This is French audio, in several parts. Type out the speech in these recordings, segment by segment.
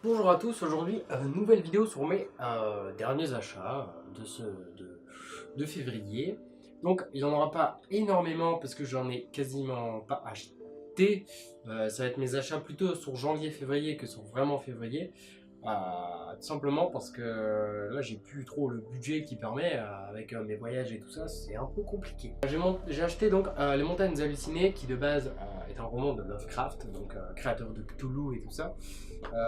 Bonjour à tous, aujourd'hui nouvelle vidéo sur mes derniers achats de février. Donc il n'y en aura pas énormément parce que j'en ai quasiment pas acheté. Ça va être mes achats plutôt sur janvier-février que sur vraiment février. Tout simplement parce que là j'ai plus trop le budget qui permet avec mes voyages et tout ça, c'est un peu compliqué. J'ai acheté donc Les Montagnes Hallucinées qui de base est un roman de Lovecraft, donc créateur de Cthulhu et tout ça.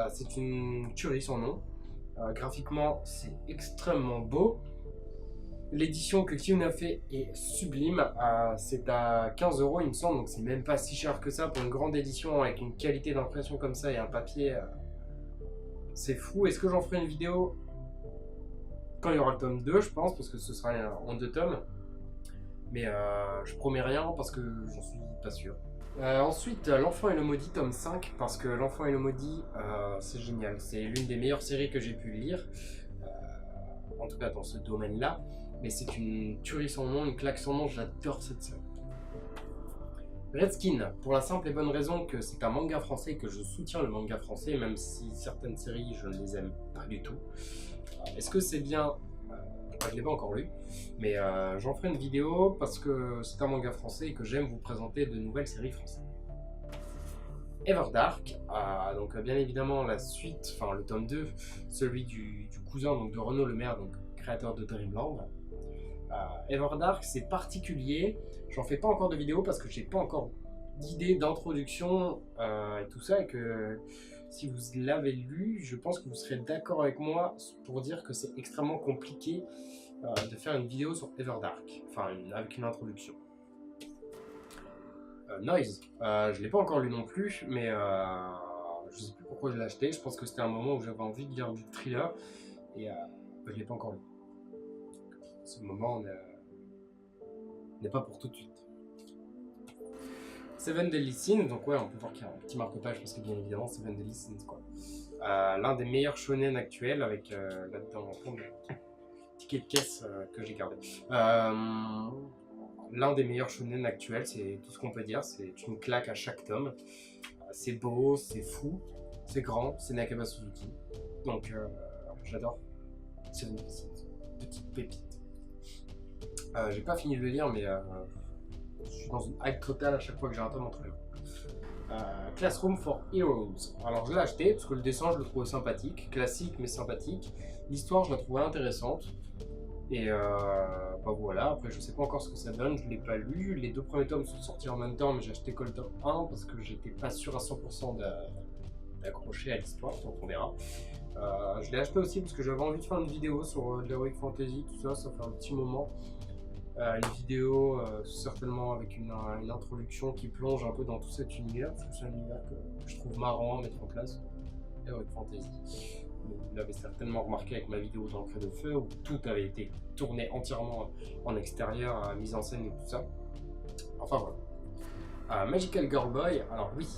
C'est une tuerie son nom. Graphiquement c'est extrêmement beau. L'édition que Kiyun a fait est sublime, c'est à 15 € il me semble, donc c'est même pas si cher que ça pour une grande édition avec une qualité d'impression comme ça et un papier. C'est fou. Est-ce que j'en ferai une vidéo quand il y aura le tome 2, je pense, parce que ce sera en 2 tomes. Mais je promets rien parce que j'en suis pas sûr. Ensuite, L'Enfant et le Maudit, tome 5, parce que L'Enfant et le Maudit, c'est génial. C'est l'une des meilleures séries que j'ai pu lire, en tout cas dans ce domaine-là. Mais c'est une tuerie sans nom, une claque sans nom, j'adore cette série. Redskin, pour la simple et bonne raison que c'est un manga français et que je soutiens le manga français, même si certaines séries je ne les aime pas du tout. Est-ce que c'est bien? Je ne l'ai pas encore lu, mais j'en ferai une vidéo parce que c'est un manga français et que j'aime vous présenter de nouvelles séries françaises. Everdark, donc bien évidemment la suite, enfin le tome 2, celui du cousin donc, de Renaud Le Maire, donc créateur de Dreamland. Everdark c'est particulier, j'en fais pas encore de vidéo parce que j'ai pas encore d'idée d'introduction et tout ça, et que si vous l'avez lu, je pense que vous serez d'accord avec moi pour dire que c'est extrêmement compliqué de faire une vidéo sur Everdark, enfin avec une introduction. Noise, je l'ai pas encore lu non plus, mais je sais plus pourquoi je l'ai acheté, je pense que c'était un moment où j'avais envie de lire du thriller, et je l'ai pas encore lu. Ce moment n'est pas pour tout de suite. Seven Deadly Sins, donc ouais, on peut voir qu'il y a un petit marque-page parce que bien évidemment Seven Deadly Sins quoi. L'un des meilleurs shonen actuels avec là-dedans plein de tickets de caisse que j'ai gardé. L'un des meilleurs shonen actuels, c'est tout ce qu'on peut dire, c'est une claque à chaque tome. C'est beau, c'est fou, c'est grand, c'est Nakaba Suzuki. Donc j'adore Seven Deadly Sins, petite pépite. J'ai pas fini de le lire, mais je suis dans une hype totale à chaque fois que j'ai un tome entre les mains. Classroom for Heroes. Alors je l'ai acheté parce que le dessin je le trouvais sympathique, classique mais sympathique. L'histoire je la trouvais intéressante. Et bah voilà, après je sais pas encore ce que ça donne, je l'ai pas lu. Les 2 premiers tomes sont sortis en même temps, mais j'ai acheté que le tome 1 parce que j'étais pas sûr à 100% d'accrocher à l'histoire, donc on verra. Je l'ai acheté aussi parce que j'avais envie de faire une vidéo sur l'Heroic Fantasy, tout ça, ça fait un petit moment. Une vidéo certainement avec une introduction qui plonge un peu dans tout cet univers, parce que c'est un univers que je trouve marrant à mettre en place, Heroic Fantasy. Vous l'avez certainement remarqué avec ma vidéo d'Encre de Feu où tout avait été tourné entièrement en extérieur, mise en scène et tout ça. Enfin voilà. Magical Girl Boy, alors oui,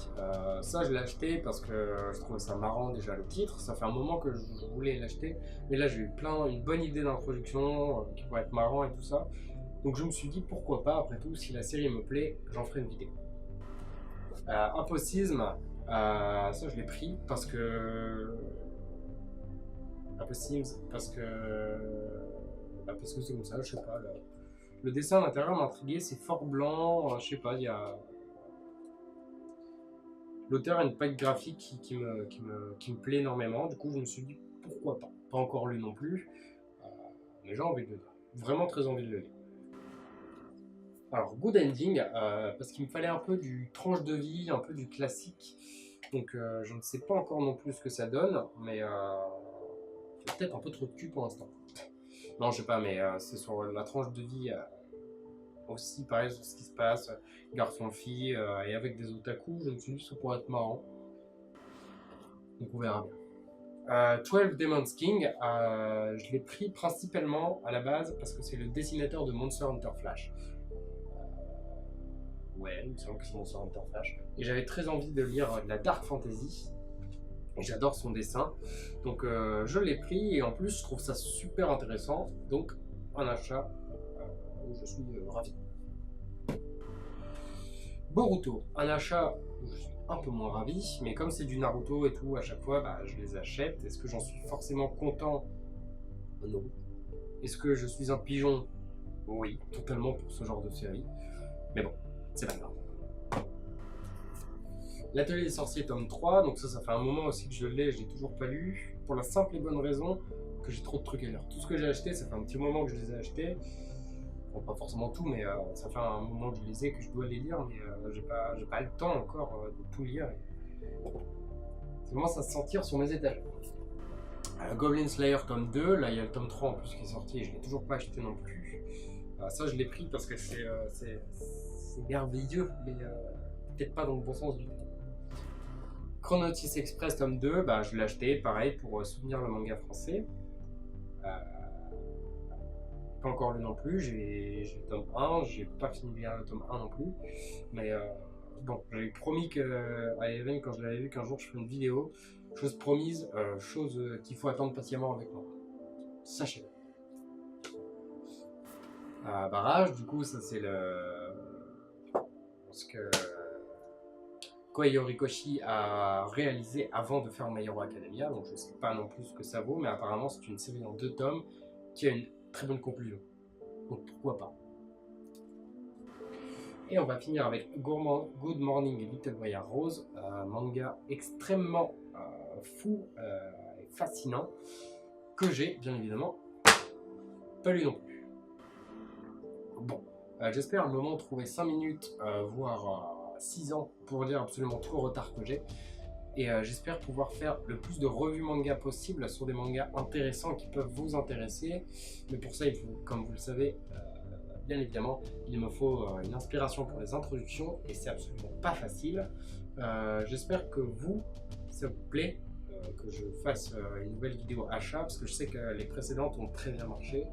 ça je l'ai acheté parce que je trouvais ça marrant déjà le titre, ça fait un moment que je voulais l'acheter, mais là j'ai eu une bonne idée d'introduction qui pourrait être marrant et tout ça. Donc je me suis dit pourquoi pas, après tout, si la série me plaît, j'en ferai une vidéo. Impossisme, ça je l'ai pris parce que... Impossible, parce que c'est comme ça, je sais pas. Le dessin à l'intérieur m'a intrigué, c'est fort blanc, je sais pas, il y a... L'auteur a une palette graphique qui me plaît énormément, du coup je me suis dit pourquoi pas. Pas encore lu non plus, mais j'ai envie de le lire. Vraiment très envie de le lire. Alors, Good Ending, parce qu'il me fallait un peu du tranche de vie, un peu du classique. Donc, je ne sais pas encore non plus ce que ça donne, mais j'ai peut-être un peu trop de cul pour l'instant. Non, je sais pas, mais c'est sur la tranche de vie aussi, pareil, sur ce qui se passe, garçon-fille, et avec des otaku, je me suis dit que ça pourrait être marrant. Donc, on verra bien. 12 Demons King, je l'ai pris principalement à la base parce que c'est le dessinateur de Monster Hunter Flash. Ouais, il me semble que c'est Monster Hunter Flash. Et j'avais très envie de lire de la Dark Fantasy. J'adore son dessin. Donc je l'ai pris et en plus je trouve ça super intéressant. Donc un achat où je suis ravi. Boruto, un achat où je suis un peu moins ravi, mais comme c'est du Naruto et tout, à chaque fois, bah, je les achète. Est-ce que j'en suis forcément content? Non. Est-ce que je suis un pigeon? Oui, totalement pour ce genre de série. Mais bon, c'est pas grave. L'Atelier des Sorciers, tome 3, donc ça fait un moment aussi que je l'ai, je l'ai toujours pas lu, pour la simple et bonne raison que j'ai trop de trucs à lire. Tout ce que j'ai acheté, ça fait un petit moment que je les ai achetés. Bon, pas forcément tout, mais ça fait un moment que je les ai, que je dois les lire, mais j'ai pas le temps encore de tout lire. Ça commence à se sentir sur mes étagères. Goblin Slayer tome 2, là il y a le tome 3 en plus qui est sorti et je l'ai toujours pas acheté non plus. Ça je l'ai pris parce que c'est merveilleux, mais peut-être pas dans le bon sens du terme. Chronotis Express tome 2, bah, je l'ai acheté pareil pour soutenir le manga français. Pas encore lu non plus, j'ai le tome 1, j'ai pas fini de lire le tome 1 non plus, mais bon, j'avais promis à Evan quand je l'avais vu qu'un jour je ferais une vidéo, chose promise, chose qu'il faut attendre patiemment avec moi. Sachez-le. Barrage, du coup, ça c'est ce que Kohei Horikoshi a réalisé avant de faire My Hero Academia, donc je sais pas non plus ce que ça vaut, mais apparemment c'est une série en 2 tomes qui a une très bonne conclusion. Donc pourquoi pas. Et on va finir avec Good Morning Little Briar Rose, un manga extrêmement fou et fascinant que j'ai bien évidemment pas lu non plus. Bon, j'espère à un moment trouver 5 minutes, voire 6 ans pour lire absolument tout le retard que j'ai. Et j'espère pouvoir faire le plus de revues manga possible sur des mangas intéressants qui peuvent vous intéresser. Mais pour ça, il faut, comme vous le savez, bien évidemment, il me faut une inspiration pour les introductions et c'est absolument pas facile. J'espère que ça vous plaît, que je fasse une nouvelle vidéo achat parce que je sais que les précédentes ont très bien marché.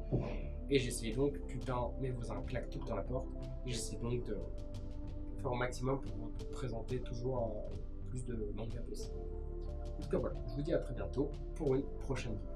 Et j'essaie donc, putain, mes voisins claquent tout dans la porte. Et j'essaie donc de faire au maximum pour vous présenter toujours plus de mangas possible. En tout cas voilà, je vous dis à très bientôt pour une prochaine vidéo.